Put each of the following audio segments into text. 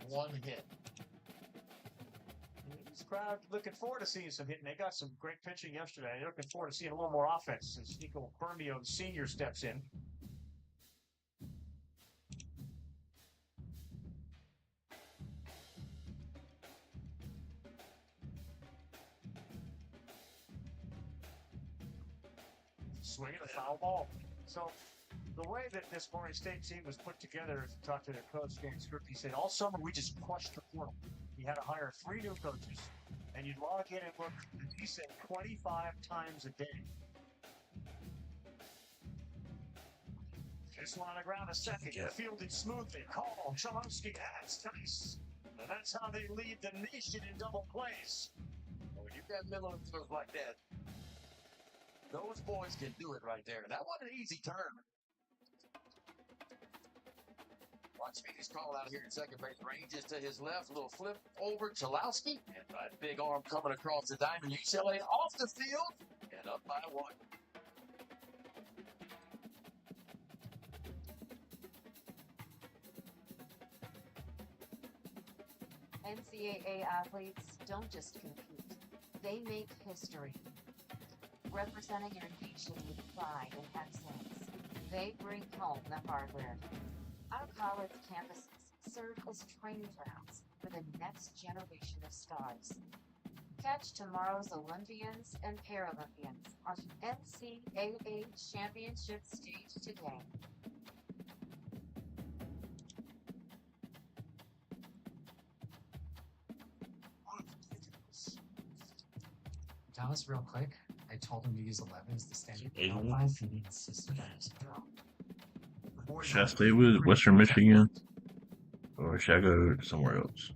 one hit. This crowd looking forward to seeing some hitting. They got some great pitching yesterday. They're looking forward to seeing a little more offense as Nico Bermio, the senior, steps in. Swinging a foul ball. So the way that this Murray State team was put together, if you talk to their coach, Dan Script, he said all summer we just crushed the portal. He had to hire 3 new coaches, and you'd log in and look, he said, 25 times a day. This one on the ground, a second, fielded smoothly. Call, Chalumsky, that's nice. And that's how they lead the nation in double plays. When you've got middle infielders like that, those boys can do it right there. That wasn't an easy turn. Watch Phoenix call out here in second base. Ranges to his left. A little flip over Chalowski. And a big arm coming across the diamond. UCLA off the field and up by 1. NCAA athletes don't just compete, they make history. Representing your nation with pride and excellence, they bring home the hardware. Our college campuses serve as training grounds for the next generation of stars. Catch tomorrow's Olympians and Paralympians on NCAA Championship stage today. Dallas, real quick, I told him to use 11 as the standard. Should I stay with Western Michigan? Or should I go somewhere else?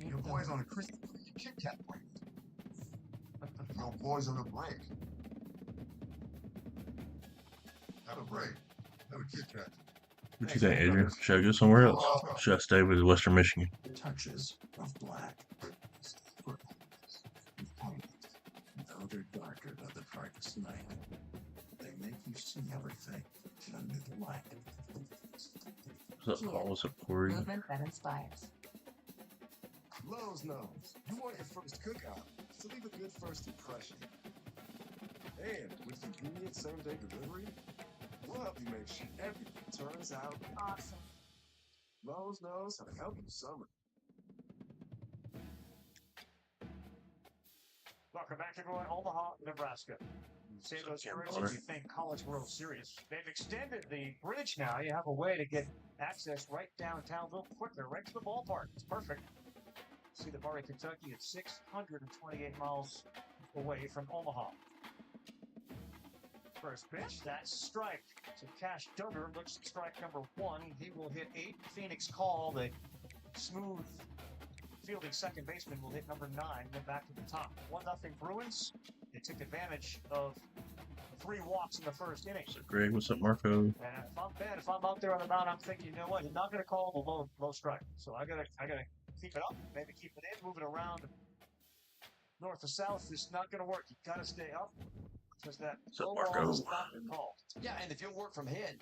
Your boys on a Kit Kat break. Your boys on a break. Have a break. Have a Kit Kat. What you think, Adrian? Should I go somewhere else? Should I stay with Western Michigan? Touches of black. Though they're darker than the darkest night, they make you see everything under the light. What's up, Paul? What's up, Corey? Movement that inspires. Lowe's knows you want your first cookout, so leave a good first impression. And with convenient same-day delivery, we'll help you make sure everything turns out Awesome. Lowe's knows how to help you summer. Welcome back, everyone. Omaha, Nebraska. St. Louis Courage, you think College World Series. They've extended the bridge now. You have a way to get access right downtown a little quicker, right to the ballpark. It's perfect. See the Murray, Kentucky at 628 miles away from Omaha. First pitch, that's strike. So Cash Duggar looks at strike number 1. He will hit 8. Phoenix call. The smooth fielding second baseman will hit number 9, then back to the top. 1-0 Bruins. They took advantage of 3 walks in the first inning. What's up, Greg? What's up, Marco? And if I'm out there on the mound, I'm thinking, you know what, he's not going to call the low strike. So I gotta keep it up, maybe keep it in, moving around north to south is not going to work. You got to stay up because that low ball is not been called. Yeah, and if you'll work from ahead,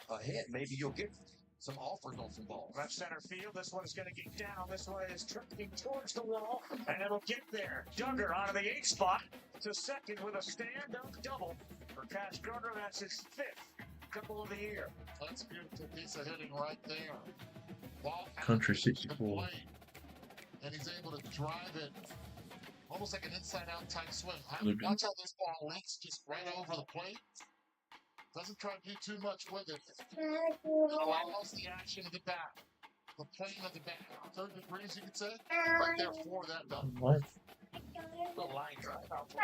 maybe you'll get some offers on some balls. Left center field. This one is going to get down. This one is tripping towards the wall, and it'll get there. Duggar out of the 8th spot to second with a stand-up double for Cash Duggar. That's his 5th double of the year. That's a beautiful piece of hitting right there. Ball Country 64. And he's able to drive it almost like an inside-out type swing. Look. Watch how this ball links just right over the plate. Doesn't try to do too much with it. Allows the action of the bat. The plane of the bat. 30 degrees, you could say. Right there for that done. What? Little line drive out.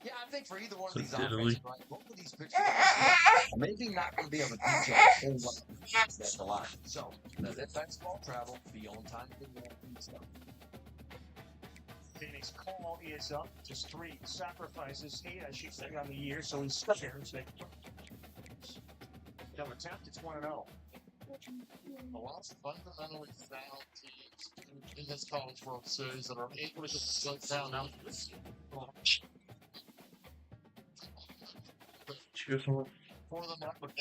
Yeah, I think for either one of these So diddly. offenses, right, both of these pitchers maybe not going to be able to do a whole lot at the line. So, that's ball travel. Be on time to get that stuff. Phoenix call is up. Just 3 sacrifices, 8, I should say, on the year. So he's scared. Double attempt. It's 1-0. A lot of fundamentally sound teams in this College World Series that are able to just slow down now. Should we go somewhere? For them, that would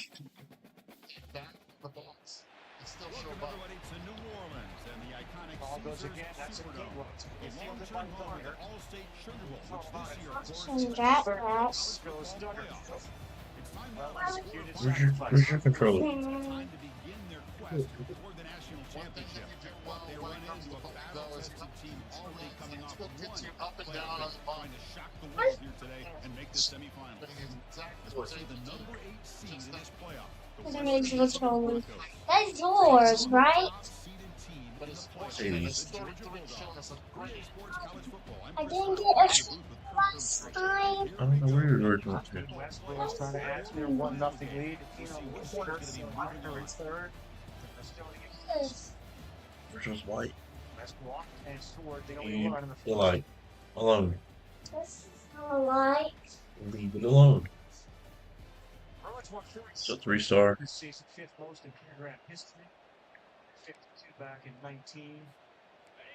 back the box. can still show Welcome up. everybody to New Orleans and the iconic Ball goes Caesars again. That's a good Superdome. one. The It's fielded by long-term home of Garner. the All-State Sugar Bowl, which this year, of course, Watching is that the pass. Goes Duggar. It's time Well now for executed Where's your sacrifice. controller? time to begin their quest toward the national One thing that championship. you do well They when run it comes into to a football though is battle-tested team already coming off still gets one you up and playoff down on the victory, ball. trying to shock the world here today and make the semifinals. But he's exactly As what we see they the do. number 8 seed in this playoff. The Look at West the Virginia controller. Broncos. That's yours, right? Top-seeded team But in it's the fortunate playoff. that Jeez. the 33 showing us a great Sports College Football. I'm I Chris didn't Sutton. get a I'm shot with Kirk last Herbstreit. time. I don't know where your original is. Westbrook's trying to add to their 1-0 lead. Keenum in the corner. Wagner in third. They're still to get This. Original's white. West blocked and scored the only And run in the feel like alone. This is not like. Leave it alone. Bruins won It's a 3-star. this season, fifth most in program history. 52 back in 19.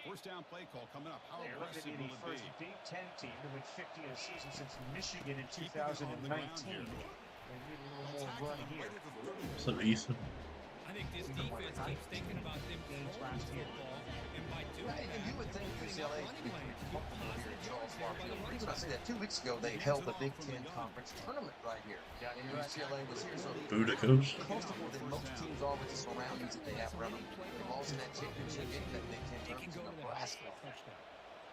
First down play call coming up. How They're looking aggressive at will the it first be? Big Ten team to win 50 in a season since Michigan in Keeping it on the ground 2019. here. They need a little more run here. What's up, Ethan? I think this defense keeps thinking about them Games throwing last the year. football, and by doing Right, and you would think UCLA would be pretty comfortable here in Charles Park. The reason I say that, 2 weeks ago they held the Big Ten Conference Tournament right here. Yeah, And you're right. UCLA was here, so Buddha coach. comfortable than most teams are with the surroundings that they have around them. They've lost in that championship game, that Big Ten they can Tournament go to to the house Nebraska. for a touchdown.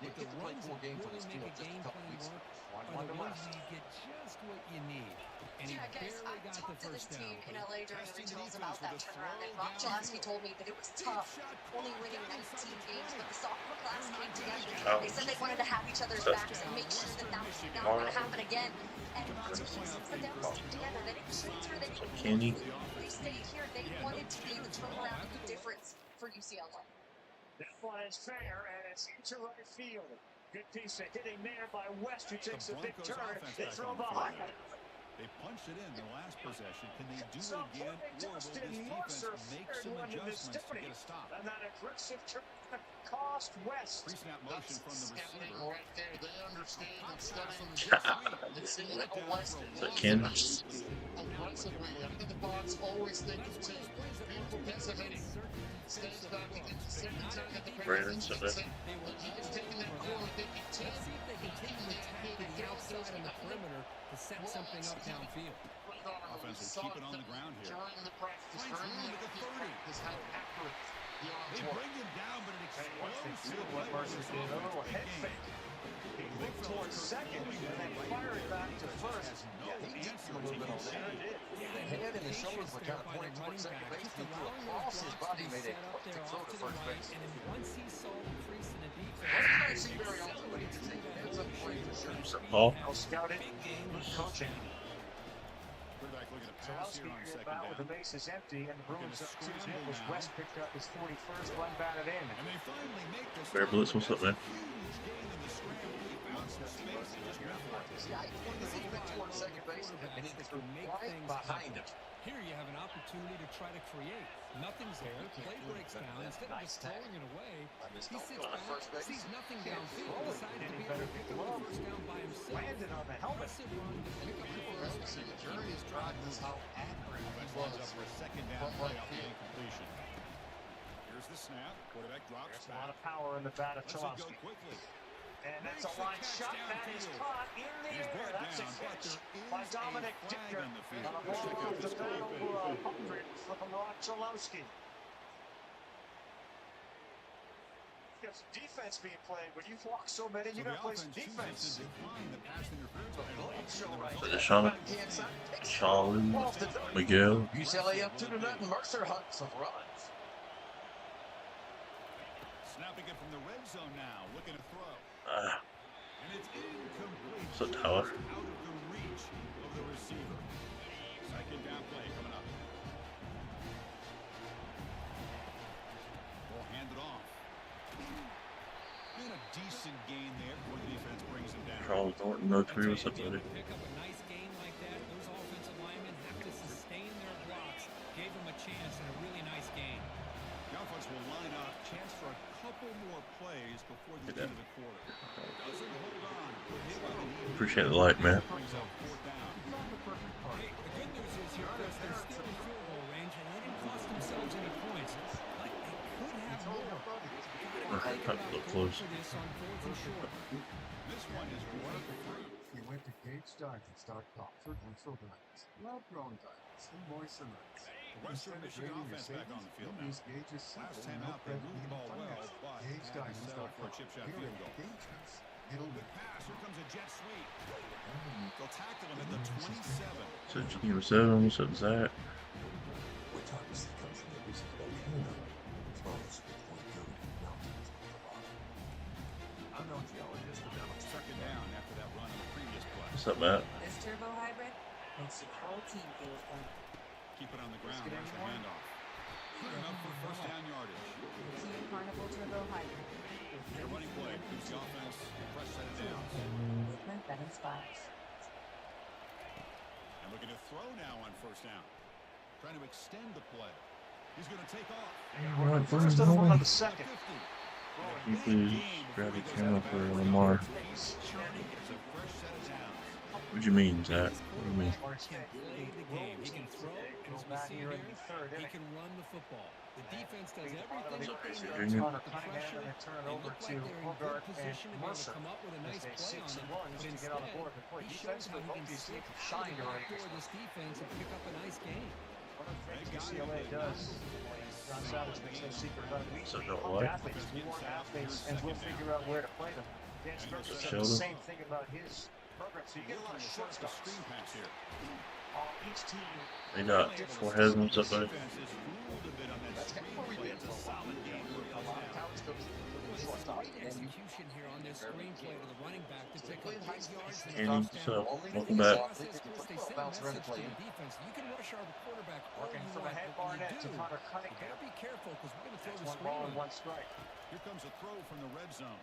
You But the get to play ones 4 that games on really this make field a just a game couple plan weeks ago. work One are the to ones left. where you get just what you need. And he Yeah, guys, barely I got the talked to this first down. team in LA during the Testing the regionals defense about that with a turnaround, and throw Rob Chalaski downfield. told me that it was tough, only winning 19 games, but the sophomore class came together. Oh. They said they wanted to have each other's backs and make sure that that was not going to happen again. And the two seasons that they were sticking together, they didn't transfer, they didn't Candy. They stayed here. They wanted to be the turnaround and the difference for UCLA. That one is fair, and it's into right field. Good piece of hitting there by West, who takes a big Broncos turn. offense They back throw on the behind. field. They punched it in the last possession. Can they do So it again, Courtney or will Justin this defense Mercer make fired some one in this adjustments to Tiffany. get a stop? And that aggressive turn cost West. Pre-snap motion That's from the scouting receiver. right there. They understand and studying and seeing Right how down West for a So long Kansas. aggressively. I think the box always thinking too. Beautiful piece of hitting. Stays back again. The second time that the Brandon Patriots Sunday. say, look, he is taking that corner thinking too. Let's see if they can take the attack Hitting the downfield outside on the and perimeter to set something up downfield. right on. We Offense will saw keep it on the ground here. during the practice, Finds during room the at the 30. practice, how accurate the arms They were. bring him down, but it And once they explodes. see what Mercer did, a little head fake. He looked towards second and then fired back to first. Yeah, he dipped him a little bit on Sure that. did. The head and the shoulders were kind of pointing towards second base. He threw across his body, made a perfect throw to first base. And then once he saw the crease in the defense, Wasn't going to see very often, but he did take heads up play for sure. What's up, Paul? Well scouted, good coaching. Quarterback looking to pass Chalowski here on cleared second out with the down. bases empty, and the Bruins up 2-0 scramble as now. West picked up his 41st run batted in. And they finally make the Bear stop. Blitz, what's up, man? Huge gain in the scramble. He found some space and just went for it. Yeah, he pointed the defense towards second base, and he threw right behind him. here you have an opportunity to try to create. Nothing's there, play breaks down. Instead of just throwing it away, he sits back, sees nothing downfield, decides to be able to pick up the first down by himself. Landed on the helmet. Impressive run to pick up the first Noticing during his drive is how accurate he was. Lines up for a second down From play right off the field. incompletion. Here's the snap. Quarterback drops There's a back. lot of power in the bat of Lets it go Chalowski. quickly. And that's Makes a the line catch shot. That is downfield. caught in the He's air. brought That's a down, but catch there by is Dominic a flag Dicker. on the field. On a Wish they ball could off the just bat keep it. over 100 from Rod Chalowski. There's defense being played. When you walk so many, you So gotta the play offense chooses defense. to decline the pass interference penalty. Show right So there. Deshaun, Backhand side, takes it. Charlie, Off the dirt. Miguel. UCLA up 2-0. Mercer hunts some runs. Snapping it from the red zone now. Looking to throw. Ah, And it's incomplete. So Tyler. Out of the reach of the receiver. Second down play coming up. Ball handed off. And a decent gain there before the defense brings him down. Charles Norton, no three. What's up, buddy? Pick up a nice game like that. Those offensive linemen have to sustain their blocks. Gave them a chance and a really nice game. The offense will line up. Chance for a couple more plays before the end of the quarter. Doesn't hold on. Hit by the knee. Appreciate the light, man. Brings up fourth down. Hey, the good news is here, Chris, they're still in field goal range and they didn't cost themselves any points. Not look close. This one is right through. He went to Gage Diamonds.com for neutral diamonds, lab-grown diamonds, and moissanite. Western Michigan offense back on the field now. Use Gage's Last simple time out, they moved the ball well, but Gage had to settle for a Diamonds.com. chip shot Here field at goal. Gage's, it'll Good live. pass. Here comes a jet sweep. They'll tackle him at the 27. So you were 7, so Zach. Which obviously comes from the recent volcano. Flows with point building in the mountains of Colorado. I'm no geologist, but I'm Second down after that run on the previous play. What's up, Matt? This turbo hybrid makes your whole team feel fun. Keep it on the ground. There's the handoff. Good enough for first down yardage. Team Carnival Turbo Hybrid. Their running play keeps the offense a fresh set of downs. Movement that inspires. And looking to throw now on first down. Trying to extend the play. He's going to take off. Alright, First and on the second. Can you please grab the camera for Lamar? It's a fresh set of downs. What do you mean, Zach? What do you mean? He can play the game. He can throw, as we see here. He can run the football. The defense does everything that they need. Connor The Cunningham pressure, and turn it they over look to like they're in good Bogart and position to be able to Mercer. come up with a nice As play they on 6 it. and 1 But to get on the board. But boy, he shows how defensively, he both can these slip teams through shine the already. back door of this defense and pick up a nice game. One of the things UCLA does, John Savage makes no secret about it. So We don't want what? athletes. We want athletes, and we'll figure out where to play them. Dan Sturger said the Sheldon? same thing about his program. So you get a lot of short The stops. screen pass here. Each team. They got 4 heads and stuff like that. Defense is ruled a bit on that That's kind of where screen we've play. been It's a for a while. solid game for a A lot of touchdown. college coaches put short stops, and you Execution here on this screen play to the running back to pick up big yards and Andy, a what's touchdown. up? only Welcome thing back. is Process they can this, they put send a bounce around message the to play. the defense. You can rush our quarterback all Working you from want, ahead but when you Barnett to do, Connor you Cunningham. gotta be careful because we're going to throw That's the one screen. ball and on. one strike. Here comes a throw from the red zone.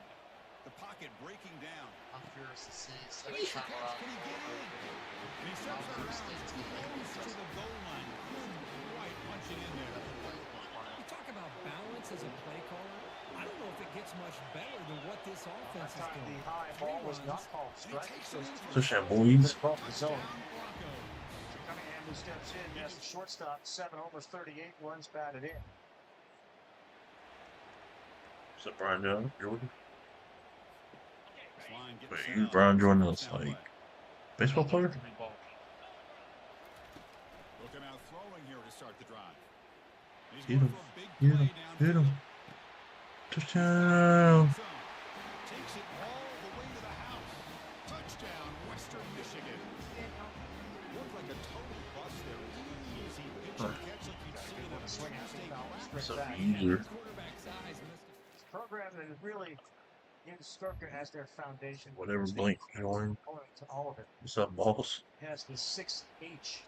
The pocket breaking down. I'm curious to see second Nice time catch. around. Can he get in? And he steps Ohio around. State's gonna be Close to the goal line. Couldn't quite punch it in there. You talk about balance as a play caller. I don't know if it gets much better than what this offense is That time doing. the high ball was not called And he strike. takes him in for Touchdown, boys. Bump the zone. touchdown Broncos. Cunningham who steps in, yes, the shortstop, 7 homers, 38 runs batted in. What's up, Brian Jordan? This line getting Wait, set you up. Brian Jordan is Touchdown like play. baseball player? Looking out throwing here to start the drive. He's Hit going him. for a big Hit play him. Hit him. downfield. Touchdown. Takes it all the way to the house. Touchdown, Western Michigan. Looked like a total bust there. Easy pitch and catch like you'd see in a Swing out, state foul, practice. straight So back. easier. Quarterback's eyes missed it. It's a program that is really, Sturger has their foundation. Whatever, It's Blink Jordan. component to all of it. What's up, boss? Has the 6H,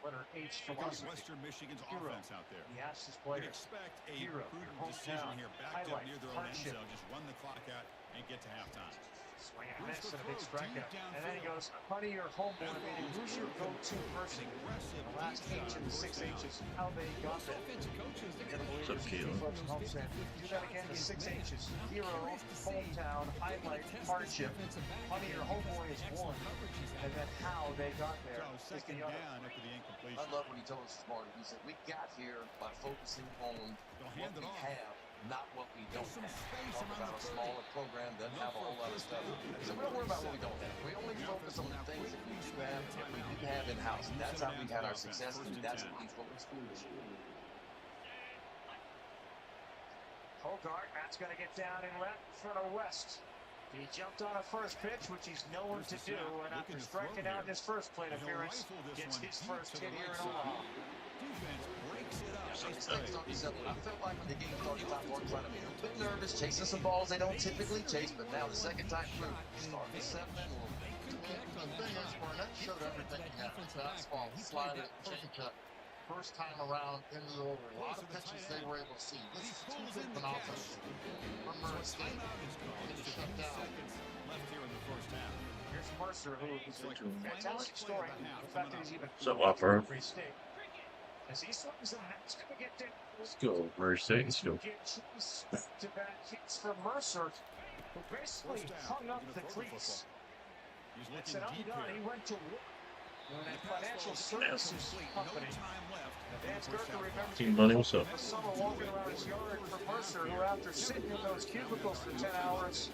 letter H Here comes philosophy. Western Michigan's Hero. offense out there. He asks his You'd players. expect a Hero, prudent your decision hometown, here, backed up highlight, near their own end hardship. zone. Just run the clock out and get to halftime. Swing and Here's miss the and a big throw, strikeout. deep And then he downfield. goes, honey, your homeboy, meaning who's your go-to person? Aggressive The last deep H shot and the on 6 first down. H's, how they got Most there. offensive coaches, they're You're going gonna to What's up, believe Keelan? this folks at home saying, do that again, the 6 H's. Hero, hometown, highlight, hardship. Honey, your homeboy is one. And then how they got there So is second the other. down after the incompletion. I love what he told us this morning. He said, we got here by focusing on They'll what hand it we off. have, not what we don't Some have. space Talk around about the a smaller program, doesn't have a whole lot of stuff. So we don't worry about what we don't have. We only focus on the things that we do have and we do have in-house. That's how we've had our success, and that's what we focus on this year. Hogart, Matt's going to get down and left in front of West. He jumped on a first pitch, which he's known to do, and after striking out in his first plate appearance, gets his first hit here in Omaha. Defense breaks it up. These things don't be simple. I felt like when the game started, Top Warren trying to be a little bit nervous, chasing some balls they don't typically chase, but now the second time through, starting to settle in a little bit. The thing is, Barnett showed everything he had. Fastball, slider, changeup. First time around into the order. A lot of pitches they were able to see. This is too good of an offense. From Murray State. Get it shut down. Left here in the first half. Here's Mercer, who is a fantastic story. The fact that he's even What's up, Whopper? Free State. As he swings the Matt's going to get there. Let's go, Murray State. Let's go. Get two back-to-back hits for Mercer, who basically hung up the cleats. He's And looking said, I'm deep done. here. He went to work. Financial services company. Dan Gerker remembers Team Money, what's up? the summer walking around his yard for Mercer, who after sitting in those cubicles for 10 hours,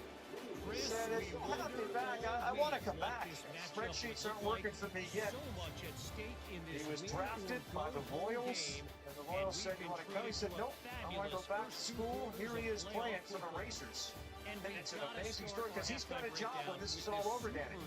said, if you'll have me back, I want to come back. Spreadsheets aren't working for me yet. He was drafted by the Royals, and the Royals said, you want to come? He said, nope, I want to go back to school. Here he is playing for the Racers. And it's an amazing story because he's got a job when this is all over, Danny.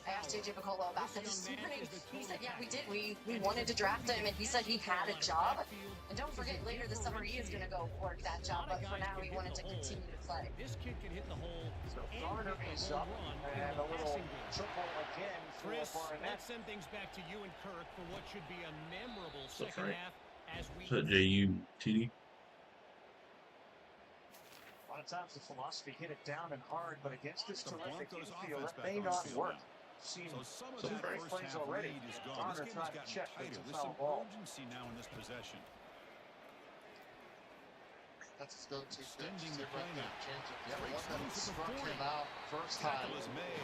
I asked JJ Piccolo about this morning. He said, yeah, we did. We wanted to draft him, and he said he had a job. And don't forget, later this summer, he is going to go work that job. But for now, he wanted to continue to play. This kid can hit the hole. So Garner is up, and a little triple again for Barnett. Let's send things back to you and Kirk for what should be a memorable second half as we. Is that JUTD? A lot of times the philosophy hit it down and hard, but against this terrific infield, that may not work. Seen two great plays already. Garner tried to check, but it's a foul ball. Now in this possession. That's his go-to pitch. Right there. Change it. Yeah, the one that struck him out first time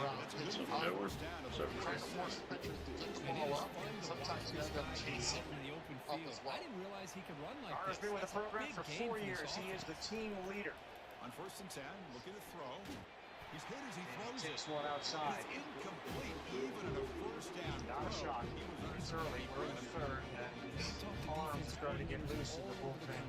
around pitching up. Trying to force the pitcher to get the ball up. Sometimes you end up chasing up as well. I didn't realize he could run like Garner's this. been with the program for 4 years. He is the team leader. On 1st and 10, looking to throw. He's hit as he throws Takes one outside. It's incomplete, even in a first down. Not a shot. It's early. We're in the third, and arms starting to get loose in the bullpen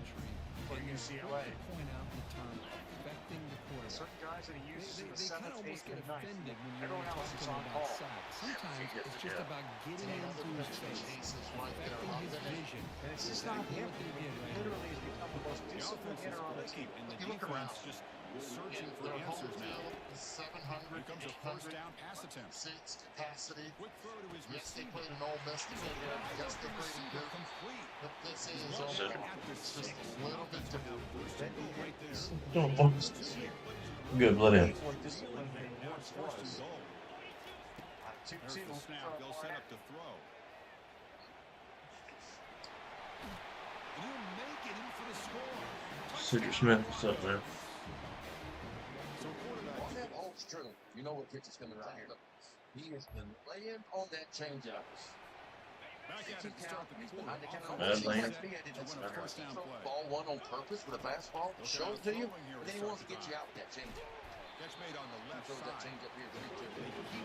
for UCLA. Point out the term affecting the quarterback. Certain guys that he uses in the They kind 7th, of almost 8th, get and 9th. offended when you're Everyone else is talking on about call. sacks. Sometimes it's just about getting into his face, affecting his vision. And it's just not him. What they did right Literally has become the most disciplined hitter on the team. And the You look around. defense just searching for Their home answers now. field is 700, Becomes a first down pass attempt. seats capacity. Quick throw to his Yes, they receiver. played an Ole Miss to get here. Yes, they played in Duke. Complete. But this is One Ole shot Miss. at this It's just stage. a little bit different. First and goal right there. Good, let in. More disciplined than he once First and was. goal. There's 2-2 the snap. They'll set up the throw. And he'll make it in for the score. Cedric Smith, what's up, man? So quarterback. On that holds true. You know what pitch is coming around here. He has been laying on that changeup. Back at it to start the quarter. Bad lane. First down play. Ball one on purpose with a fastball. Shows to you. And then he wants to get you out with that changeup. Catch made on the left Throws that side. changeup here. 3-2.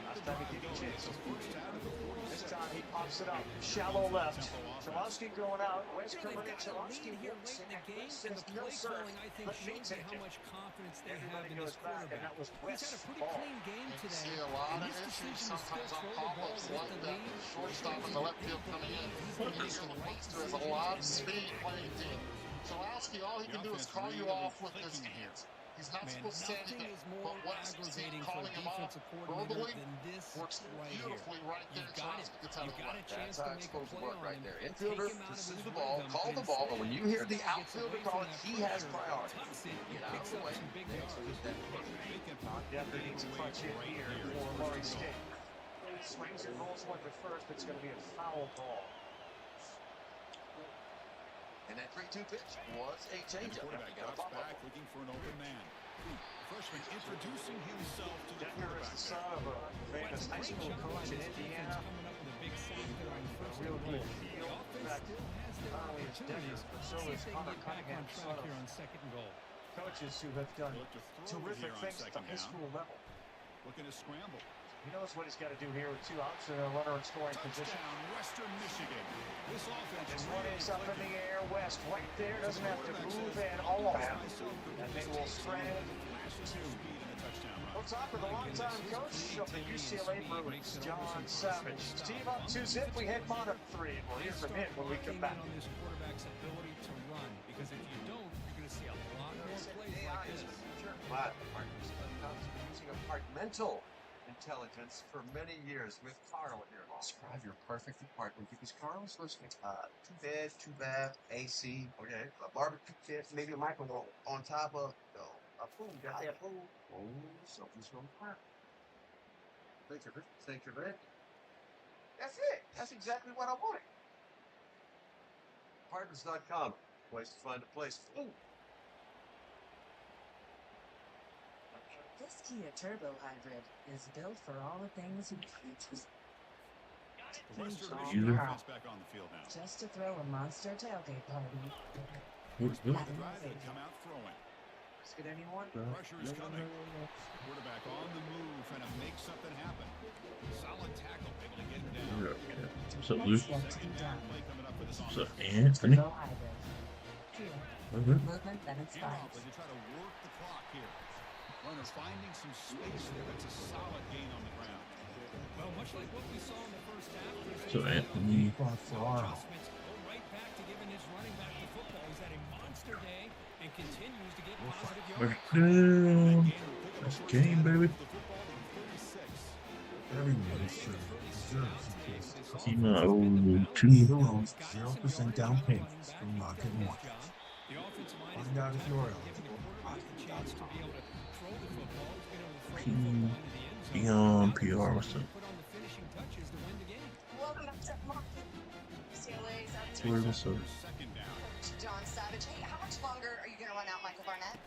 Last time he did chase. First down at the 46. This time he pops it up. Shallow left. Chalowski going out. West You know, coming in. they've got a Chalowski lead here whips late in the game, and and the no play sir. calling, I think, Let me shows you take how it. much confidence they Everybody have in goes this back, and quarterback. that was He's had a West's pretty ball. clean game You today. see a lot and of this issues decision to sometimes still on throw the ball call-ups with like the that. lead. Shortstop in the left field coming in. He's going to Buster has a lot of speed playing deep. Chalowski, all he can do is call you off with his hands. He's not Man, supposed to say nothing anything. is more But West is aggravating for a calling him off defensive coordinator verbally. than this Works right here. beautifully right there. You've got it. Chalowski gets out of You've the got way. a chance That's to how make it's a supposed to play work on right him. there. Take Infielder him out of pursues his the ball, rhythm, call the and ball, but when you hear the instead gets outfielder away call from it, that he has pressure, priority. tucks it, Get out of picks the up way. some big Next yards. is that push. Definitely needs a clutch hit here for Murray State. Swings and rolls one to first. It's going to be a foul ball. And that 3-2 pitch was a And the changeup. quarterback Got a drops pop-up. back looking for an open man. Freshman introducing himself to the Decker is quarterback. the son of a famous high school coach in Indiana. Coming up with a big sack there on first Real and goal. good The feel. In offense fact, still has their not only is Decker, opportunities. but so Let's see is if they can Connor get back on Cunningham, son track of here on second and goal. coaches who have done Look to throw terrific here on things at the second high down. school level. Looking to scramble. He knows what he's got to do here with 2 outs and a runner in scoring position. Touchdown, Western Michigan. This offense This really one is up in clicking. the air. West right there. Doesn't have to move in all of them. And they will spread Flashes of speed in the touchdown run. on top of the longtime coach of the UCLA Bruins, John Savage. Steve up 2-zip. We head bottom 3. We'll hear from him when we come back. On this quarterback's ability to run, because if you don't, you're going to see a lot more plays like this. But partners comes from using apartmental intelligence for many years with Carl here. Describe your perfect apartment because Carl's listening. 2 bed, 2 bath, AC. Okay. A barbecue pit, maybe a microwave on top of a pool. Got that pool. Oh, something's going to happen. Think of it. That's it. That's exactly what I wanted. Apartments.com. Place to find a place. Ooh. This Kia Turbo Hybrid is built for all the things you can't Western Either. Michigan offense back on the field now. just to throw a monster tailgate party. Whoop, whoop. The drive, they come out throwing. Get anyone? Pressure is coming. Quarterback on the move, trying to make something happen. Solid tackle, able to get him down. Okay. What's up, Luke? What's to be done? Play coming up for this What's up, offense. Anthony? Turbo Hybrid. Kia. Okay. Movement that Handoff inspires. as they try to work the clock here. Runner finding some space there. That's a solid gain on the ground. Well, much like what we saw in the first half, So Anthony. adjustments go right back to giving his running back the football. He's had a monster day and continues to get positive yards. Touchdown. That's the game, baby. Everyone deserves a piece. Team 02. 0% down payments from Rocket Mortgage. Find out if you're eligible. Team Beyond PR. What's up? Welcome back to Market. UCLA's out to Where was up? John Savage. Hey, how much longer are you going to run out Michael Barnett?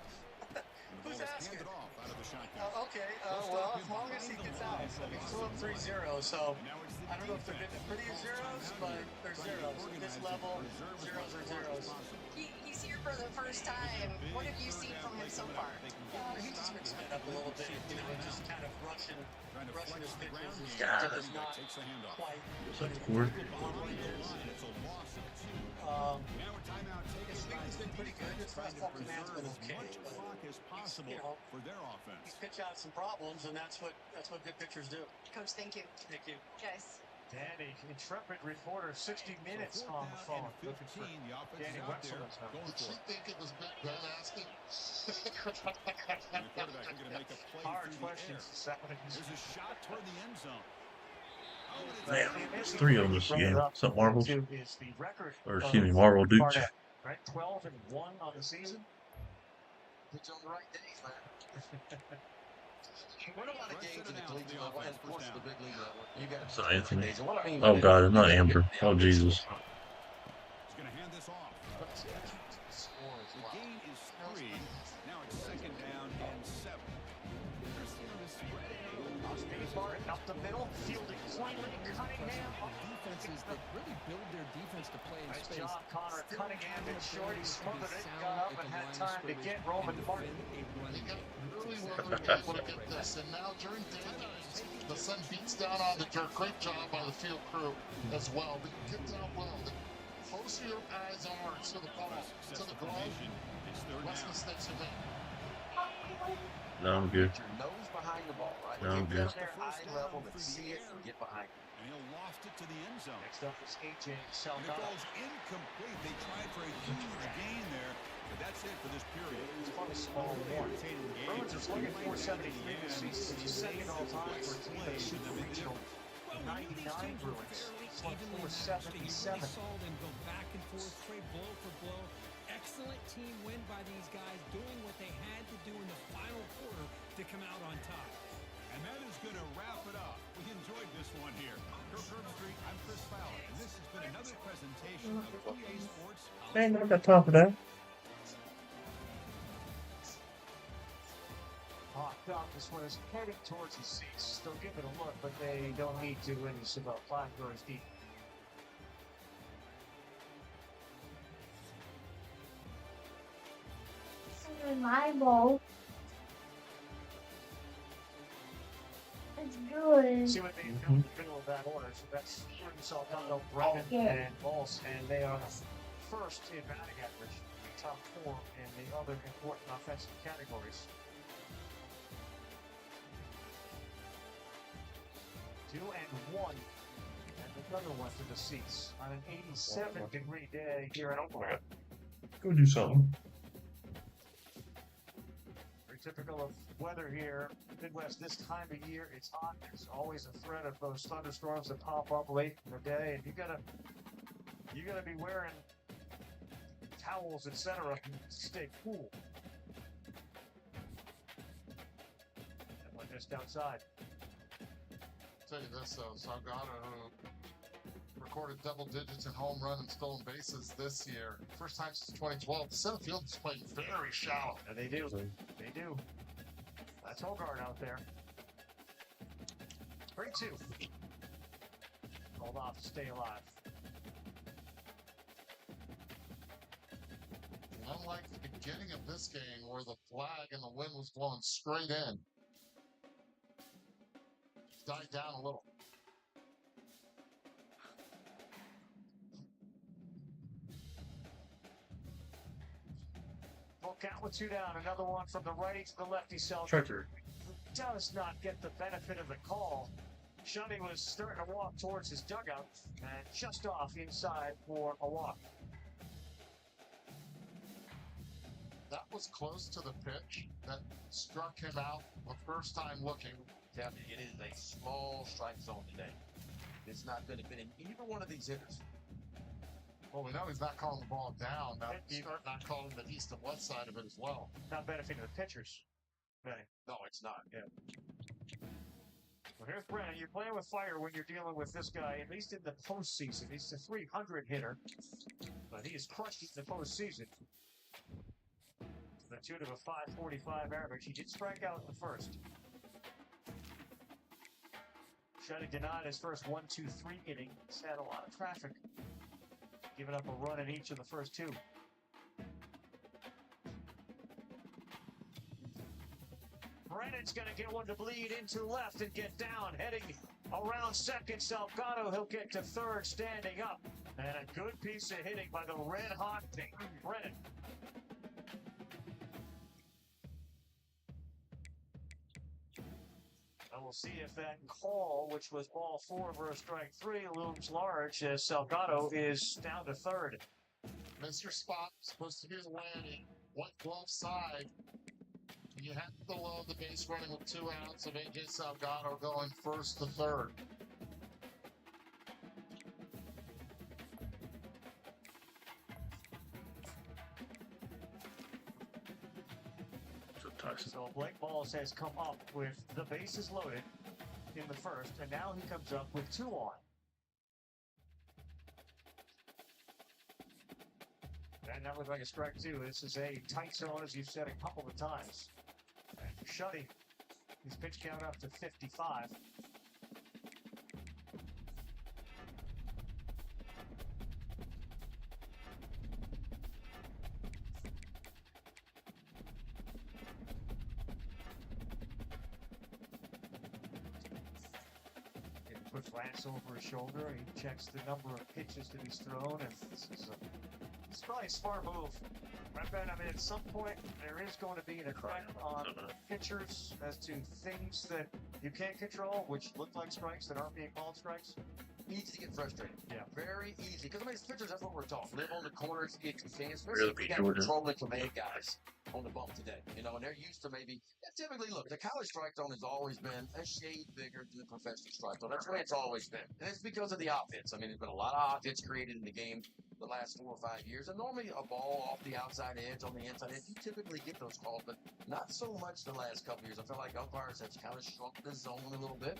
Who's asking? Off out of the shotgun. Okay, well, as long as he gets out. So he's still up 3-0, so I don't know if they're getting pretty zeros, but they're zeros. At this level, zeros are zeros. He's here for the first time. What have you seen from him so far? He just mixed it up a little bit, just kind of rushing his pitches. His Yeah. changeup is not quite What's up, Ford? His speed has been pretty good. His fastball command's been okay. As possible for their offense. He's pitched out some problems, and that's what good pitchers do. Coach, thank you. Thank you. Guys. Danny, intrepid reporter, 60 minutes on the phone. Looking for Danny Wetzel. Did you think it was Big Ben asking? Hard questions. Is that what it is? There's a shot toward the end zone. Man, it's 3 on this game. What's up, Marvels? Is the record Or excuse me, Marvel Dukes. Barnett, right? 12-1 on the season. Put you on the right days, man. Won a lot of games in the collegiate level, and of course the big league level. You got So Anthony. days. And what I mean Oh by God, that- it's not Amber. Oh Jesus. He's going to hand this off. The gain is 3. Now it's second down and 7. Speed Barnett up the middle, fielding slightly. Cunningham. Defenses that really build their defense to play in Nice space. job, Connor still Cunningham have and Shorty ability to be smothered it, sound got up at and the had line of time to scrimmage get and Roman Martin. defend a They running got back. really well able to get this, and now during daytimes, the sun beats down on the dirt. Great job by the field crew as well. They get down well. The closer your eyes are to the ball, to the glove, less mistakes are made. No, I'm good. Get your nose behind the ball, right? No, I'm Get good. down there, eye level, and see it, and get behind it. And he'll loft it to the end zone. Next up is AJ And it Saldana. falls incomplete. They tried for a huge gain there, but that's it for this period. It's fun to small one. Bruins are slugging 473 this season, which is second all time for a team that shoot the regional. 99 Bruins slugged 477. We saw them go back and forth, trade blow for blow. Excellent team win by these guys, doing what they had to do in the final quarter to come out on top. And that is going to wrap it up. We enjoyed this one here. Kirk Herbstreit, I'm Chris Fowler, and this has been another presentation of EA Sports. Hey, not got time for that. Hawked up. This one is heading towards the seats. They'll give it a look, but they don't need to when it's about 5 yards deep. It's in my bowl. It's good. See what they do in the middle of that order. So that's Jordan Saldana, Brennan, Yeah. and Moss, and they are first in batting average, top 4 in the other important offensive categories. 2-1, and another one to the seats on an 87-degree day here in Oakland. Go do something. Very typical of weather here, Midwest this time of year. It's hot. There's always a threat of those thunderstorms that pop up late in the day, and you gotta be wearing towels, etc., to stay cool. And we're just outside. I'll tell you this though, Saldana, who recorded double digits in home run and stolen bases this year, first time since 2012. The center field is playing very shallow. And they do. They do. That's Hogard out there. 3-2. Hold off to stay alive. Unlike the beginning of this game where the flag and the wind was blowing straight in, it's died down a little. Full count with 2 down. Another one from the righty to the lefty. Selke Striker. does not get the benefit of the call. Shunny was starting to walk towards his dugout and just off inside for a walk. That was close to the pitch that struck him out the first time looking. Tell me, it is a small strike zone today. It's not benefiting either one of these hitters. Well, we know he's not calling the ball down. Now he's not calling the east and west side of it as well. Not benefiting the pitchers. Benny. No, it's not. Yeah. Well, here's Brennan. You're playing with fire when you're dealing with this guy, at least in the postseason. He's a 300 hitter, but he is crushed in the postseason. To the tune of a 545 average. He did strike out in the first. Shutting denied his first 1-2-3 inning. He's had a lot of traffic. Giving up a run in each of the first 2. Brennan's going to get one to bleed into left and get down. Heading around second, Salgado. He'll get to third standing up. And a good piece of hitting by the red-hot Brennan. And we'll see if that call, which was ball 4 for a strike 3, looms large as Salgado is down to third. Mr. Spot, supposed to be the landing. White glove side. You have to load the base running with 2 outs of AJ Salgado going first to third. So Blake Balls has come up with the bases loaded in the first, and now he comes up with 2 on. And that looked like a strike 2. This is a tight zone, as you've said a couple of times. And Shutty, his pitch count up to 55. Puts Lance over his shoulder. He checks the number of pitches that he's thrown, and this is probably a smart move. Right, Ben? I mean, at some point, there is going to be an effect on pitchers as to things that you can't control, which look like strikes that aren't being called strikes. Easy to get frustrated. Yeah. Very easy. Because, I mean, as pitchers, that's what we're taught. Live on the corners, get contained, Really especially if you got Georgia. controlling command guys on the bump today. You know, and they're used to maybe, typically, look, the college strike zone has always been a shade bigger than the professional strike zone. That's the way it's always been. And it's because of the offense. I mean, there's been a lot of offense created in the game the last 4 or 5 years. And normally a ball off the outside edge, on the inside edge, you typically get those calls, but not so much the last couple years. I feel like umpires have kind of shrunk the zone a little bit.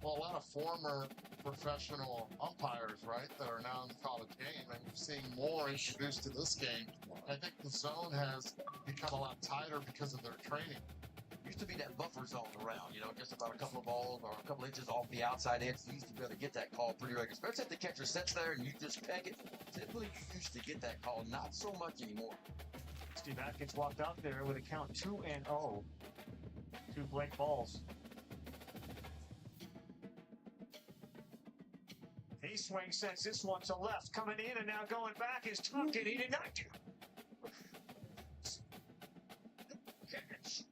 Well, a lot of former professional umpires, right, that are now in the college game, and we're seeing more introduced to this game. I think the zone has become a lot tighter because of their training. Used to be that buffer zone around, you know, just about a couple of balls or a couple inches off the outside edge. You used to be able to get that call pretty regular. Especially if the catcher sits there and you just peg it. Typically, you used to get that call. Not so much anymore. Steve Atkins walked out there with a count 2-0 to Blake Balls. He swings, sends this one to left. Coming in and now going back is Tonkin. He did not do. Catch.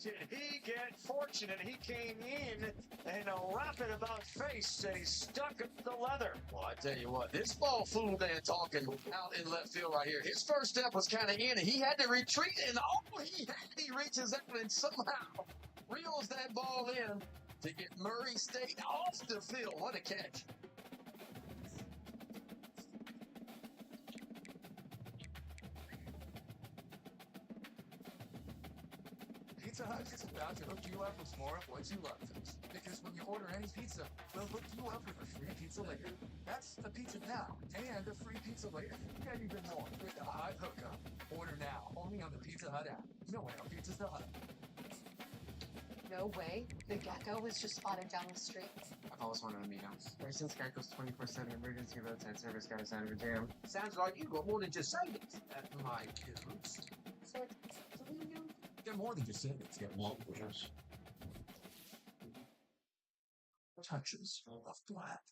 Did he get fortunate? He came in and a rapid about face and he stuck the leather. Well, I tell you what, this ball flew Dan Tonkin out in left field right here. His first step was kind of in, and he had to retreat, and all he reaches out and somehow reels that ball in to get Murray State off the field. What a catch. Pizza Hut is about to hook you up with more of what you love. Because when you order any pizza, they'll hook you up with a free pizza later. That's a pizza now and a free pizza later. And even more with the Hut hookup. Order now only on the Pizza Hut app. Nowhere on Pizza Hut. No way. The gecko was just spotted down the street. I've always wanted to meet him. Ever since Geico's 24/7 emergency roadside service got us out of a jam. Sounds like you got more than just savings. That might do. So you get more than just savings. Get multiple touches of flat.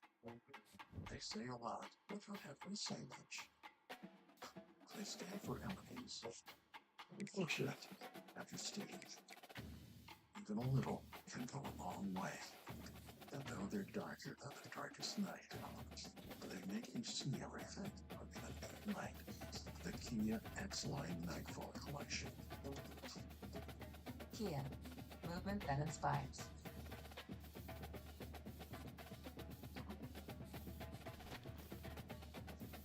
They say a lot without having to say much. They stand for elegance. Bullshit at your stage. Even a little can go a long way. And though they're darker than the darkest night, they make you see everything at night. The Kia X-Line Nightfall Collection. Kia, movement that inspires.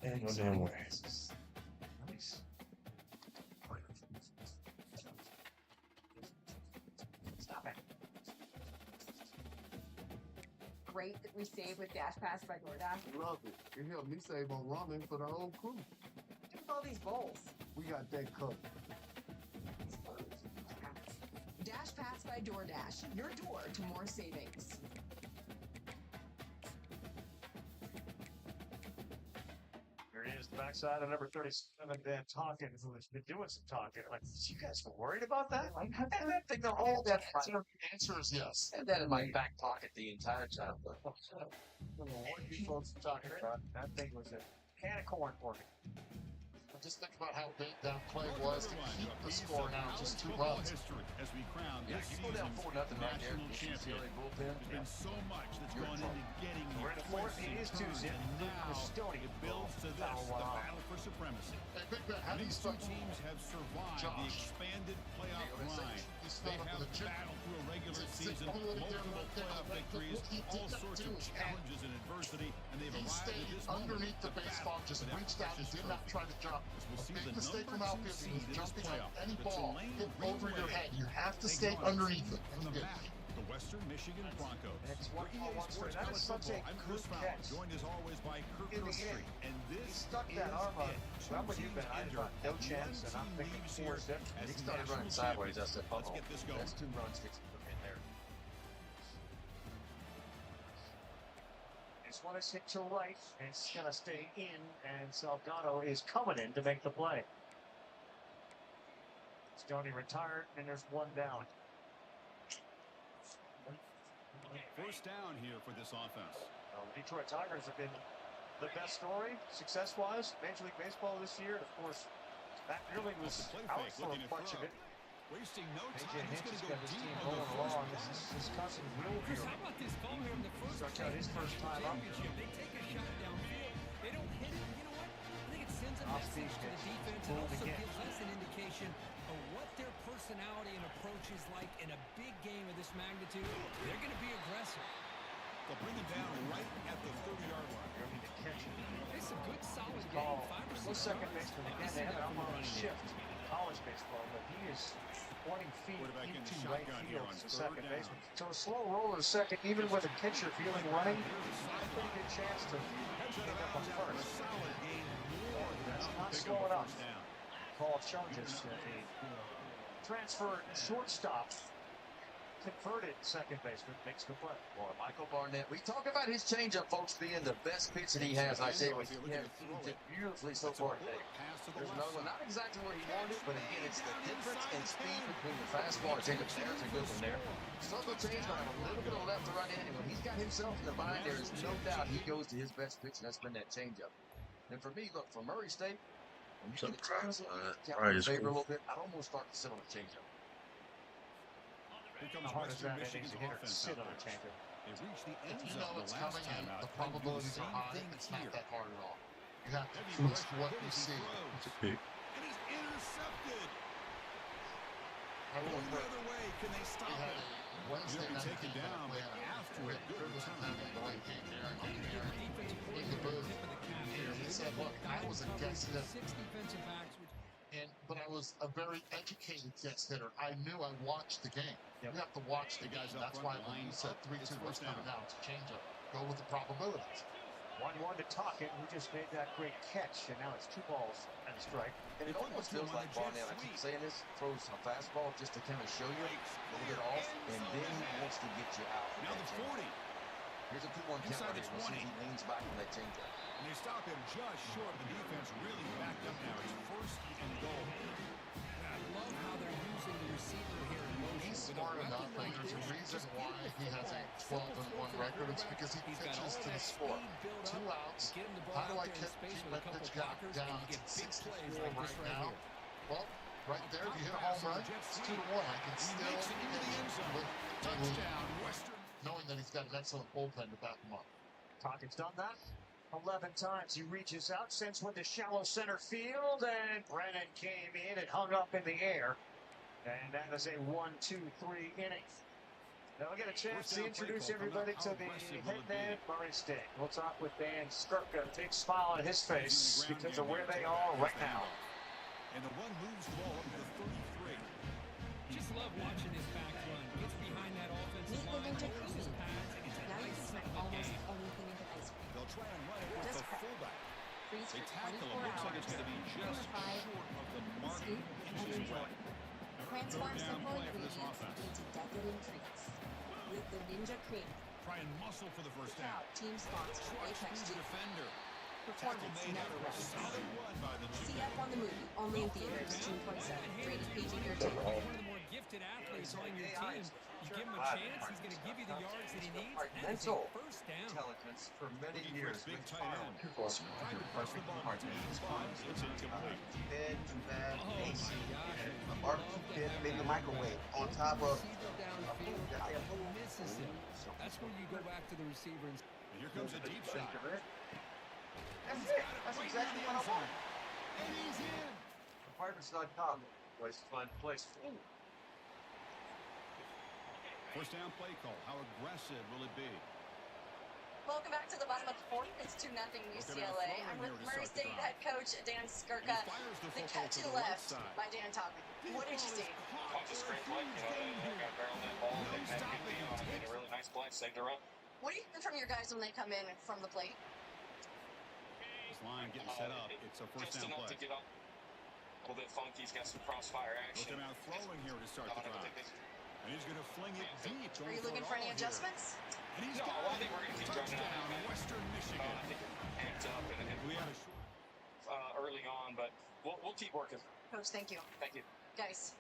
Ain't no damn way. Nice. Stop it. Great that we saved with Dash Pass by DoorDash. Love it. It helped me save on ramen for the whole crew. Look at all these bowls. We got that covered. Dash Pass by DoorDash, your door to more savings. Here he is, the backside of number 37, Dan Tonkin, who has been doing some talking. Like, you guys were worried about that? Like, I had that thing the whole time. The answer is yes. I had that in my back pocket the entire time. what you folks are talking about? That thing was a can of corn for me. Just think about how big that play was to keep the score now just 2 runs. As we crown Yeah, this you go down season's 4-0 right there. national You see champion. the bullpen. There's been so much that's gone into getting We're in the fourth. It is Tuesday. Now Custodian it builds to this, foul the one off. battle for supremacy. Hey, Big Ben, how do you These two start? teams have survived the Josh. expanded playoff Yeah, let's say grind. you They start up have with a chip. battled through a regular It's season, only way to get multiple it right playoff there. victories, What he did all not sorts do of is challenges and adversity, and they've He arrived at stayed this moment underneath the to baseball, battle just for that reached out and precious did not trophy. try to jump. We'll A see big the mistake from number 2 outfield. He seed was in this jumping on playoff. any The ball, Tulane hit over your Green head. You have to Wave. stay Take notice. underneath it. From the back, the Western Michigan Broncos. It's one For ball, EA one Sports strike. That College is such Football, a I'm Chris good Fowler, catch. joined as always by Kirk In the Street. end, And He this stuck that is arm on. it. So I'm with you, Two Ben. teams I enter. thought no One chance, and I'm team thinking leaves 4 here zip. as He the started running national sideways. I champion. said, Let's uh-oh. get this going. That's 2 runs gets him in there. This one is hit to right, and it's going to stay in, and Salgado is coming in to make the play. Stoney retired, and there's 1 down. First down here for this offense. The Detroit Tigers have been the best story, success-wise, Major League Baseball this year. Of course, Matt Gurley was Play out fake, for a looking to bunch throw. of it. Wasting no AJ time. He's Hinch going has to got go his deep team on the rolling first along. play. This is his cousin, Will Chris, Buell. how about this call here in the first Struck play? out his first time up. Championship. They take a shot downfield. They don't hit it. You know what? I think it sends a Off message speed to the pitch. defense and Pulled also again. gives us an indication of what their personality and approach is like in a big game of this magnitude. They're going to be aggressive. They'll bring him down right at the 30-yard line. Gurley to catch it. It's a good solid game. Call. 5 or 6 Well, second yards. baseman I again. see They have that him from the on running game. shift in college baseball, but he is 20 feet Quarterback in into the right shotgun here field on as the third second down. baseman. So a slow roller to second, even with a catcher feeling running, pretty good chance to pick up on first. Solid gain, more than That's enough not to pick slowing up a up. first down. Paul Chungus, the transfer shortstop, converted second baseman, makes the play. Boy, Michael Barnett. We talk about his changeup, folks, being the best pitch that he has. I say he has used it beautifully so far today. There's another one, not exactly where he wanted it, but again, it's the difference in speed between the fastball and changeup. There's a good one there. Subtle change on a little bit of left to right in, and when he's got himself in the bind, there is no doubt he goes to his best pitch, and that's been that changeup. And for me, look, for Murray State, when you get a chance to Probably just favor a cool. little bit, I'd almost start to sit on the changeup. Here comes How hard is Western that Michigan's to hitter? offense Sit out on a there. changeup. They reached the If end you zone know the it's last coming time in, out. the Trying to do probabilities are same high. thing It's not here. that hard at all. You have to Heavy trust pressure. what What you does he see. throw? It's a pick. And he's intercepted. I will Going the admit, other way. Can they stop we had it? a Wednesday He'll be night taken game that down, we but had after we a had good privilege of return. having Brian King there in the booth. Defensive coordinator, He said, look, I was a guest that 6 defensive backs, which But I was a very educated guest hitter. I knew I watched the game. You have to watch the game. That's why when you said 3-2 was coming out, it's a changeup. Go with the probabilities. 1-1 to Tocchet, who just made that great catch, and now it's 2 balls and a strike. And it almost feels like Barnett, I keep saying this, throws a fastball just to kind of show you a little bit off, and then he wants to get you out. Now the 40. Here's a 2-1 count right here. We'll see if he leans back from that changeup. And they stop him just short. The defense really backed up now. It's 1st and goal. I love how they're using the receiver here in motion. He's smart enough, and there's a reason why he has a 12-1 record. It's because he pitches to the score. 2 outs. How do I keep that pitch gap down to 64 right now? Well, right there, if you hit a home run, it's 2-1. I can still with Touchdown, Western. knowing that he's got an excellent bullpen to back him up. Tocchet's done that 11 times. He reaches out, sends one to shallow center field, and Brennan came in and hung up in the air. And that is a 1-2-3 inning. Now we'll get a chance to introduce everybody to the head man, Murray State. We'll talk with Dan Skirka. Big smile on his face because of where they are right now. And the one moves the ball up to the 33. Just love watching his back run. Gets behind that offensive line, lowers his pads, and it's a nice simple game. They'll try and run it with the fullback. They tackle him. Looks like it's going to be just short of the mark inches away. Transform Third down simple play for this ingredients offense. into decadent treats. With the Ninja Cream, Try and muscle for the first down. team sponsor Trucks Apex through the G. defender. Performance Tackle made never after a rests. solid run by the See Chiefs. up on the movie, only in theaters, June 27th. Rated PG-13. One of the more gifted athletes on your team. You give him a chance, he's going to give you the yards that he needs. That is a Mental first down. intelligence for many Looking for years his big with tight Carl. end. Tried to press the ball between his palms. It's incomplete. Bed to bad, Oh my AC, gosh. a barbecue pit in the microwave on top of Receiver downfield, misses him. That's where you go back to the receiver and And here comes a deep shot. That's it. That's exactly what I want. And he's in. Apartments.com. Place to find a place. First down play call. How aggressive will it be? Welcome back to the bottom of the 4th. It's 2-0 UCLA. I'm with Murray State head coach Dan Skirka. The catch to the left by Dan Tocchet. What did you see? Off the screen play, got barreled that ball, and had a good beat on it, made a really nice play, saved a run. What do you hear from your guys when they come in from the plate? This line getting set up. It's a first Just down enough play. to get up a little bit funky. He's got some crossfire action. Looking out throwing here to start the drive. And he's going to fling it deep. Are you looking for any adjustments? And he's No, got I think we're going to keep driving touchdown, out. Western Michigan. I think we're amped up and We had a short. early on, but we'll keep working. Coach, thank you. Thank you. Guys,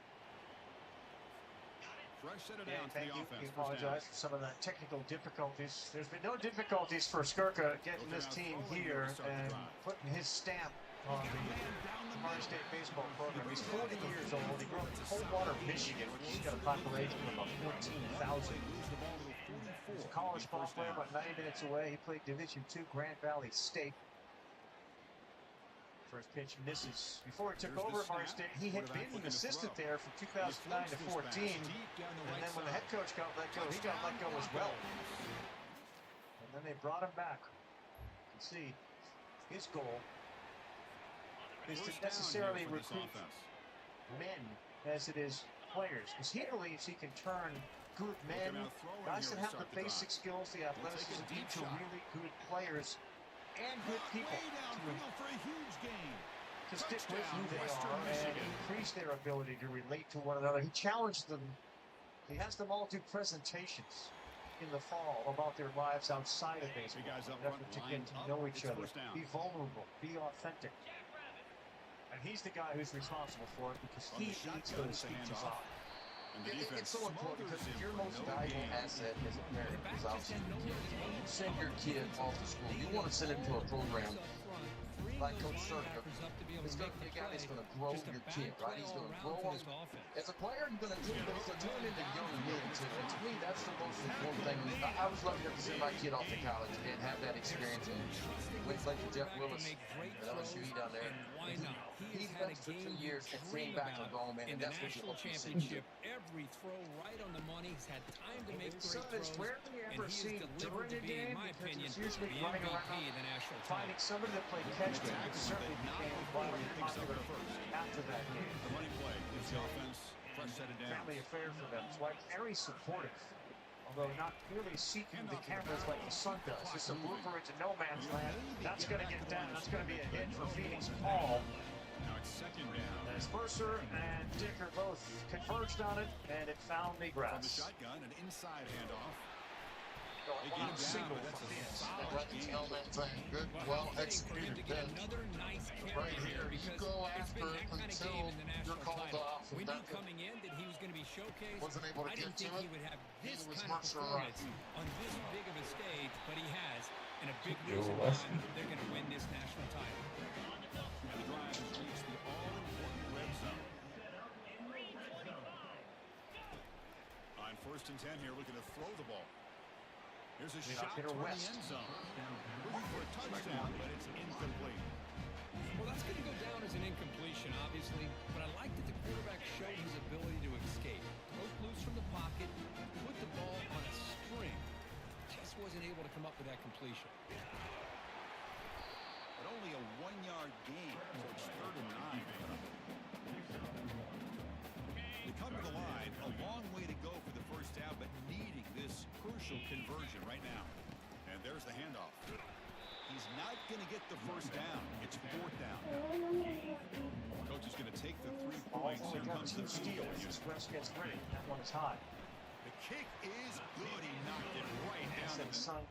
Fresh set it Yeah, down to thank the you. offense. We First down. apologize for some of the technical difficulties. There's been no difficulties for Skirka getting this team here and putting his stamp on the Murray State baseball program. He's 40 years old. He grew up in Coldwater, Michigan, which has got a population of about 14,000. He's a college ball player about 90 minutes away. He played Division II Grand Valley State. First pitch misses. Before he took over at Murray State, he had been an assistant there from 2009 to 14. And then when the head coach got let go, he got let go as well. And then they brought him back. You can see his goal is to necessarily recruit men as it is players. Because he believes he can turn good men, guys that have the basic skills, the athleticism, into really good players and good people to stick with who they are and increase their ability to relate to one another. He challenged them. He has them all do presentations in the fall about their lives outside of baseball in an effort to get to know each other, be vulnerable, be authentic. And he's the guy who's responsible for it because he leads those speeches on. It's so important because your most valuable asset as a parent is obviously your kid. When you send your kid off to school, you want to send him to a program like Coach Skirka. It's going to be a guy that's going to grow your kid, right? He's going to grow him as a player. He's going to turn into young men too. And to me, that's the most important thing. I was lucky enough to send my kid off to college and have that experience. And went his played for Jeff quarterback Willis can make great at LSU throws, down there. and why not? He He has had a played for 2 game years you and dream came back about to Bowman, in and the that's what you national hope you see. championship. Every throw right on the money. He's had time to make His son great is throws, rarely and ever he seen has delivered during to a be, in game my because opinion, he's usually the running MVP around of the national title. finding somebody that played catch game. He certainly became wildly popular after that game. The running play gives the offense fresh set of downs. Family affair for them. It's why very supportive. Although not really seeking the cameras like the son does. Just a blooper into no man's land. That's going to get down. That's going to be a hit for Phoenix Paul. Now it's second down. As Mercer and Dicker both converged on it, and it found the From the grass. shotgun, an inside handoff. Going They get one him single down, but for that's a Phoenix. solid Right, game. tell that thing. Good, well executed. To get Good. another nice carry Right here, you because go it's been after that it kind of until game in the you're national called title. off. We And knew that coming in that he was going to be showcased. wasn't able to I get didn't to think it. he would have this Neither was kind of Mercer performance on this big of a stage, but he has, and a big Joe reason Weston. why they're going to win this national title. And the drive has reached the all-important red zone. On 1st and 10 here, looking to throw the ball. Here's a Lead off shot hitter toward West. the end zone. Looking for a touchdown, but it's incomplete. Well, that's going to go down as an incompletion, obviously, but I like that the quarterback showed his ability to escape. Broke loose from the pocket, put the ball on a string. Just wasn't able to come up with that completion. But only a 1-yard gain, so it's 3rd and 9. They come to the line, a long way to go for the first down, but needing this crucial conversion right now. And there's the handoff. He's not going to get the first down. It's 4th down. Coach is going to take the 3 points. Only Here got comes 2 the field steals. unit. As West gets ready. That one is high. The kick is good. He knocked it right He down. said his son,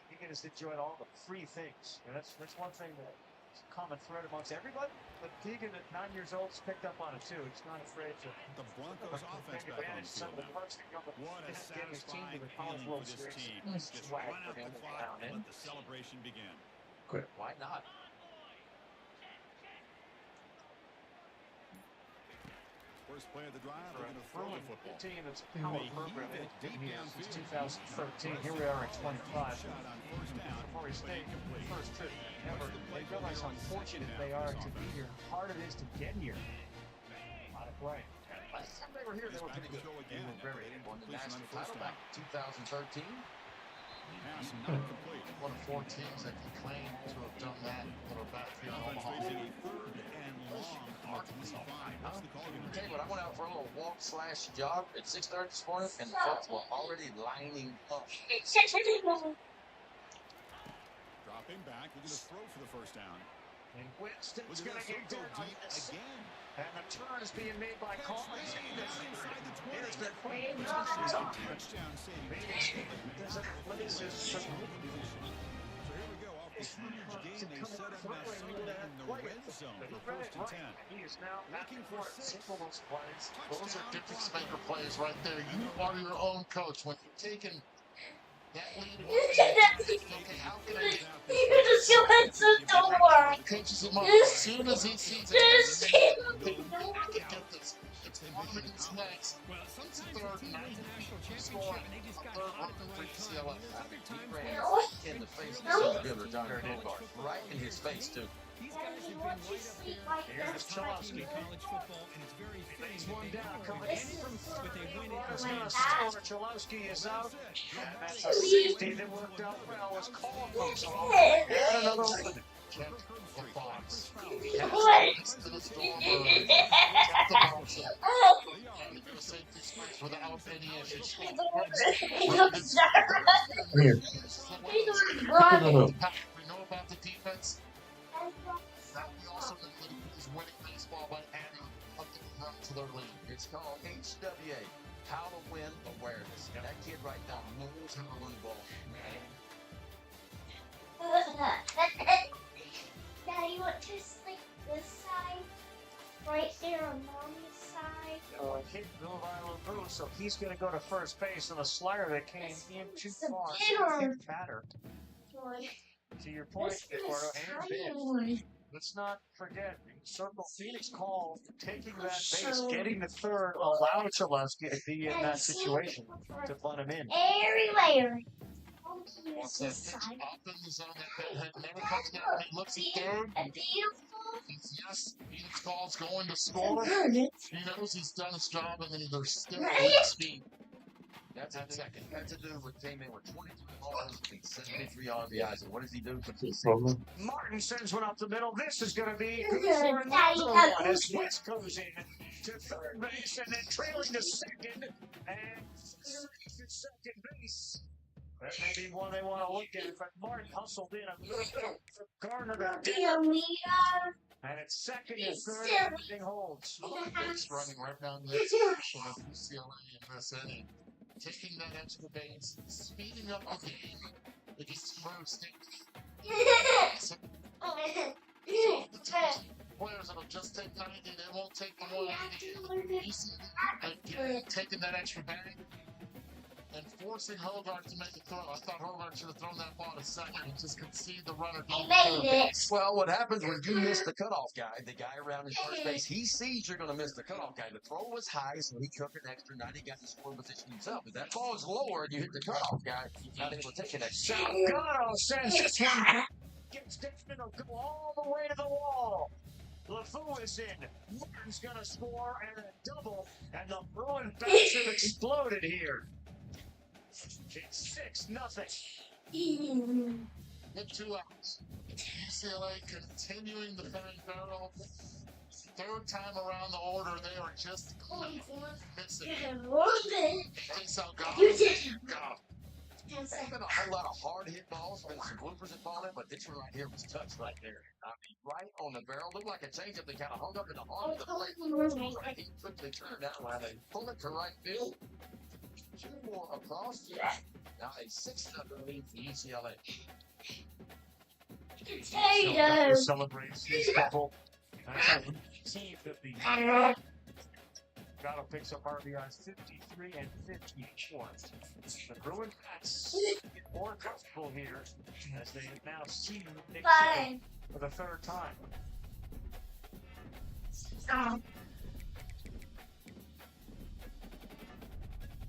Keegan has enjoyed all the free things. And that's one thing that is a common thread amongst everybody. But Keegan at 9 years old has picked up on it too. He's not afraid to The Broncos offense take back on advantage the of some field of the now. perks that come with What a getting his team to satisfying the College feeling World for this Series. team. Nice Just swag run for out him the to clock pound and in. let the celebration begin. Quick. Why not? First play of the drive, For they're a going to throw the Bruin football. team that's a power They program. heave it They've been deep here since downfield. 2013. Here we are in 25. Shot on 1st down, Before he but stayed incomplete. first trip ever, What's the play they realize call how here on fortunate second they down are for to this be offense? here. How hard it is to get here. Not a play. Last time they were here, they were pretty good. Go They again. were very good. Won the Completion national on first title back in 2013. Pass not complete. One of 4 teams that can claim to have done that that are back here in Offense Omaha. facing a 3rd and long on the 25. What's the call going to Tell be? you what, I went out for a little walk/jog at 6:30 this morning, and the folks were already lining up. Dropping back, looking to throw for the first down. And Winston's Look going at to this, get he'll down go deep this. again. And the turn is being made by Collins. Inside the 20. Here's the Touchdown saving. There's an athleticism. So here we go. Off this huge gain, they set up now Sunday in the red zone for 1st and 10. He is now Looking for for 6. simple those plays. Those are difference maker plays right there. You are your own coach. When you're taking that lead, okay, how can I get You just go into the door. coaches him up as soon as he sees it? Just I can get this. It's confidence next. Well, It's sometimes third the team and wins a 9. national Score championship and they just got third hot at the run for right time. UCLA. And there's other He times ran where in the face of No. the Bitter John Bogart. Right in his face, too. these guys have been right up there. Here's Chalowski. in college football, and it's very fitting Lays that one they down, don't coming win in it, from but they win it First in down, games. Chalowski is out. And that's a Sweet. safety that worked out well as Colin comes along. And another opening. Check the box. What? To the stormer. Check the box. And you're going to safety space without any issues. Here. We know about the defense. That we also include is winning baseball by adding a big run to their lead. It's called HWA, How to Win Awareness. And that kid right now knows how to win the ball. Daddy, what just like this side? Right there on mommy's side. Hit Bill Island so he's going to go to first base on a slider that came in too It's a far. big one. Hit fatter. One. To your point, This Eduardo, is and tiny big. one. Let's not forget, Circle Phoenix call taking that base, So- getting the third, allowed Chalowski to be in that situation to butt him in. Everywhere. What's that pitch up in the zone? That head never comes down. He looks at third. Yes, Phoenix calls going to score. He knows he's done his job, and then there's still great speed. That's at second. That's a dude with came in with 23 balls and 73 RBIs. And what does he do? Martin sends one up the middle. This is going to be good for another one as West goes in to third base and then trailing to second and to second base. That may be one they want to look at, but Martin hustled in a little bit for Garner. And it's second and third, everything holds. He's running right down the section of UCLA in this inning. Taking that extra base, speeding up the game against first. So the players that'll just take 90, they won't take the 180. UCLA taking that extra bag and forcing Hogart to make a throw. I thought Hogart should have thrown that ball to second and just concede the runner. Well, what happens when you miss the cutoff guy, the guy around his first base, he sees you're going to miss the cutoff guy. The throw was high, so he took an extra 90, got the scoring position himself. If that ball is lower and you hit the cutoff guy, you're not able to take an extra. Salgado sends this one. Gets Dickman to go all the way to the wall. LeFou is in. Martin's going to score and a double, and the Bruin bats have exploded here. It's 6-0. Hit 2 outs. UCLA continuing the fan battle. Third time around the order, they are just missing. Hey, Salgado. There's been a whole lot of hard hit balls, been some bloopers that fall in, but this one right here was touched right there. I mean, right on the barrel. Looked like a changeup that kind of hung up in the arm of the plate. He quickly turned that line and pulled it to right field. 2 more across. Now a 6-0 lead for UCLA. The celebrations couple. That's a 18-50. Gatto picks up RBIs 53 and 54. The Bruin Pats get more comfortable here as they have now seen Nick Saban for the third time.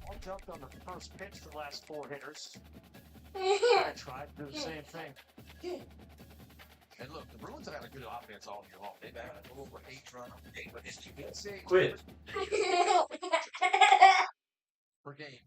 All jumped on the first pitch for the last 4 hitters. I tried to do the same thing. And look, the Bruins have had a good offense all year long. They've had a little over 8 runs but it's Quit. per game.